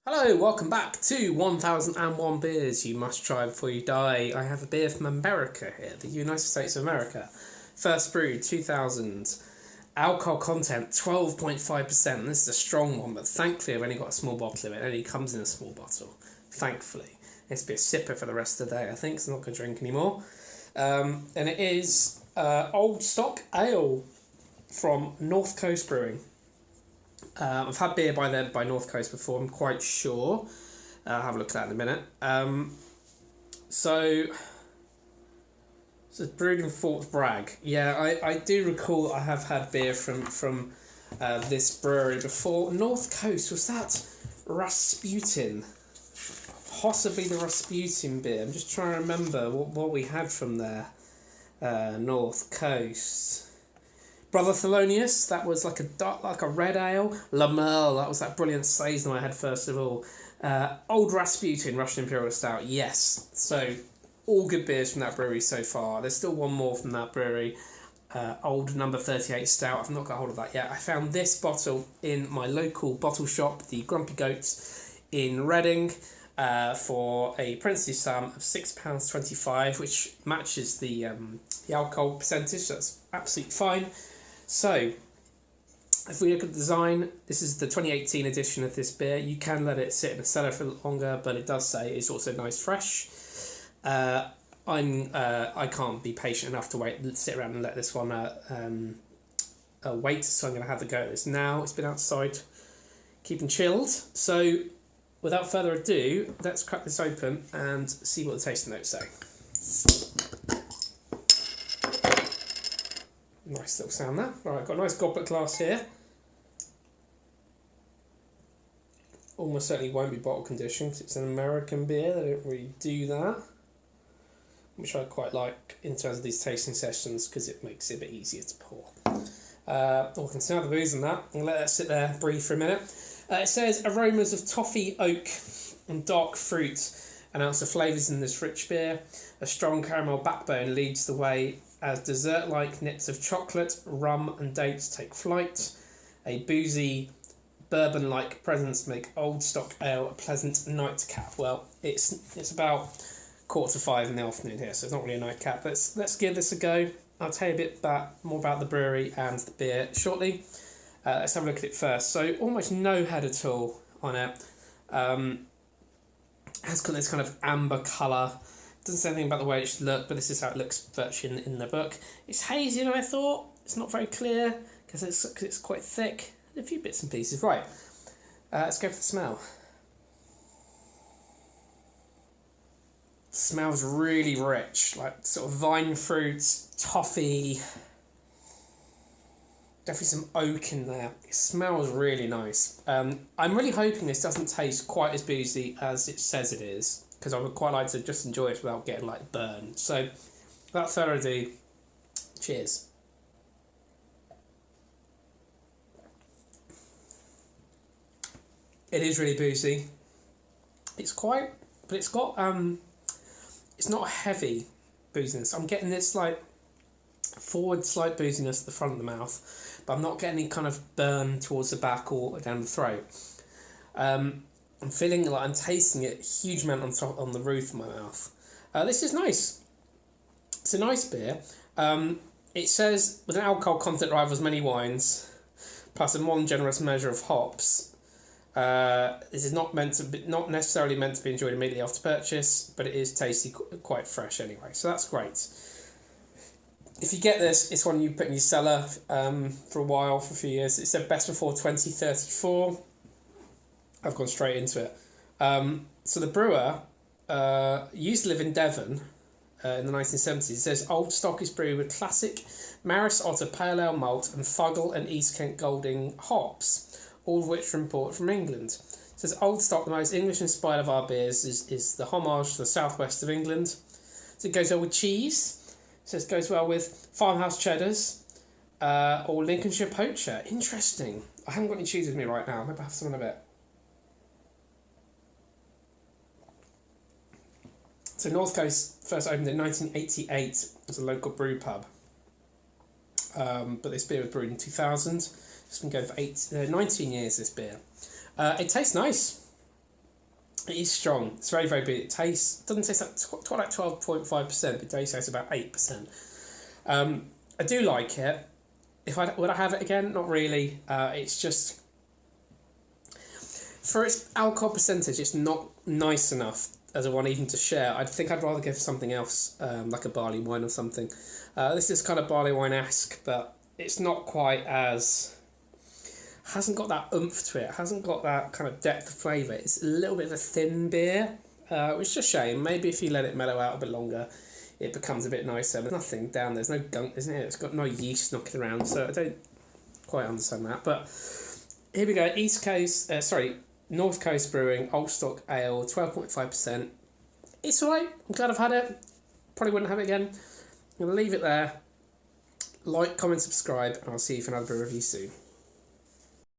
Hello, welcome back to 1001 Beers You Must Try Before You Die. I have a beer from America here, the United States of America. First brewed 2000. Alcohol content 12.5%. This is a strong one, but thankfully I've only got a small bottle of it. It only comes in a small bottle, thankfully. It's to be a sipper for the rest of the day, I think, so I'm not going to drink anymore. And it is Old Stock Ale from North Coast Brewing. I've had beer by North Coast before, I'm quite sure. I'll have a look at that in a minute. So it's brewed in Fort Bragg. Yeah, I do recall I have had beer from this brewery before. North Coast, was that Rasputin? Possibly the Rasputin beer. I'm just trying to remember what we had from there. North Coast. Brother Thelonious, that was like a red ale. La Merle, that was that brilliant Saison I had first of all. Old Rasputin, Russian Imperial Stout, yes. So, all good beers from that brewery so far. There's still one more from that brewery. Old number 38 Stout, I've not got hold of that yet. I found this bottle in my local bottle shop, the Grumpy Goats in Reading, for a princely sum of £6.25, which matches the alcohol percentage, so that's absolutely fine. So, if we look at the design, this is the 2018 edition of this beer. You can let it sit in a cellar for longer, but it does say it's also nice fresh. I can't be patient enough to sit around and let this one wait, so I'm going to have a go at this now. It's been outside, keeping chilled. So, without further ado, let's crack this open and see what the tasting notes say. Nice little sound there. Alright, got a nice goblet glass here. Almost certainly won't be bottle conditioned because it's an American beer. They don't really do that, which I quite like in terms of these tasting sessions because it makes it a bit easier to pour. We can smell the booze in that. I'll let that sit there, breathe for a minute. It says aromas of toffee, oak and dark fruit announce the flavours in this rich beer. A strong caramel backbone leads the way as dessert-like nips of chocolate, rum and dates take flight. A boozy, bourbon-like presence make Old Stock Ale a pleasant nightcap. Well, it's about 4:45 in the afternoon here, so it's not really a nightcap. Let's give this a go. I'll tell you a bit more about the brewery and the beer shortly. Let's have a look at it first. So almost no head at all on it. Has got this kind of amber colour. Doesn't say anything about the way it should look, but this is how it looks virtually in the book. It's hazier than I thought. It's not very clear because it's quite thick. A few bits and pieces. Right, let's go for the smell. It smells really rich, like sort of vine fruits, toffee. Definitely some oak in there. It smells really nice. I'm really hoping this doesn't taste quite as boozy as it says it is, because I would quite like to just enjoy it without getting like burned. So, without further ado, cheers. It is really boozy. It's got it's not heavy booziness. I'm getting this like forward slight booziness at the front of the mouth, but I'm not getting any kind of burn towards the back or down the throat. I'm feeling like I'm tasting it a huge amount on the roof of my mouth. This is nice. It's a nice beer. It says with an alcohol content rivals many wines, plus a more than generous measure of hops. This is not necessarily meant to be enjoyed immediately after purchase, but it is tasty, quite fresh anyway. So that's great. If you get this, it's one you put in your cellar for a while, for a few years. It said best before 2034. I've gone straight into it. So the brewer used to live in Devon in the 1970s. It says Old Stock is brewed with classic Maris Otter Pale Ale malt and Fuggle and East Kent Golding hops, all of which are imported from England. It says Old Stock, the most English-inspired of our beers, is the homage to the southwest of England. So it goes well with cheese. It says it goes well with farmhouse cheddars or Lincolnshire poacher. Interesting. I haven't got any cheese with me right now. Maybe I'll have some in a bit. So North Coast first opened in 1988 as a local brew pub. But this beer was brewed in 2000. It's been going for 19 years, this beer. It tastes nice. It is strong. It's very, very big. It tastes, doesn't taste like 12.5%, but it tastes about 8%. I do like it. Would I have it again? Not really. It's just, for its alcohol percentage, it's not nice enough as a one even to share. I think I'd rather give something else, like a barley wine or something. This is kind of barley wine-esque, but it's not quite as, hasn't got that oomph to it, hasn't got that kind of depth of flavour. It's a little bit of a thin beer, which is a shame. Maybe if you let it mellow out a bit longer, it becomes a bit nicer. But nothing down there's no gunk, isn't it? It's got no yeast knocking around, so I don't quite understand that. But here we go, North Coast Brewing, Old Stock Ale, 12.5%. It's alright, I'm glad I've had it. Probably wouldn't have it again. I'm going to leave it there. Like, comment, subscribe, and I'll see you for another brew review soon.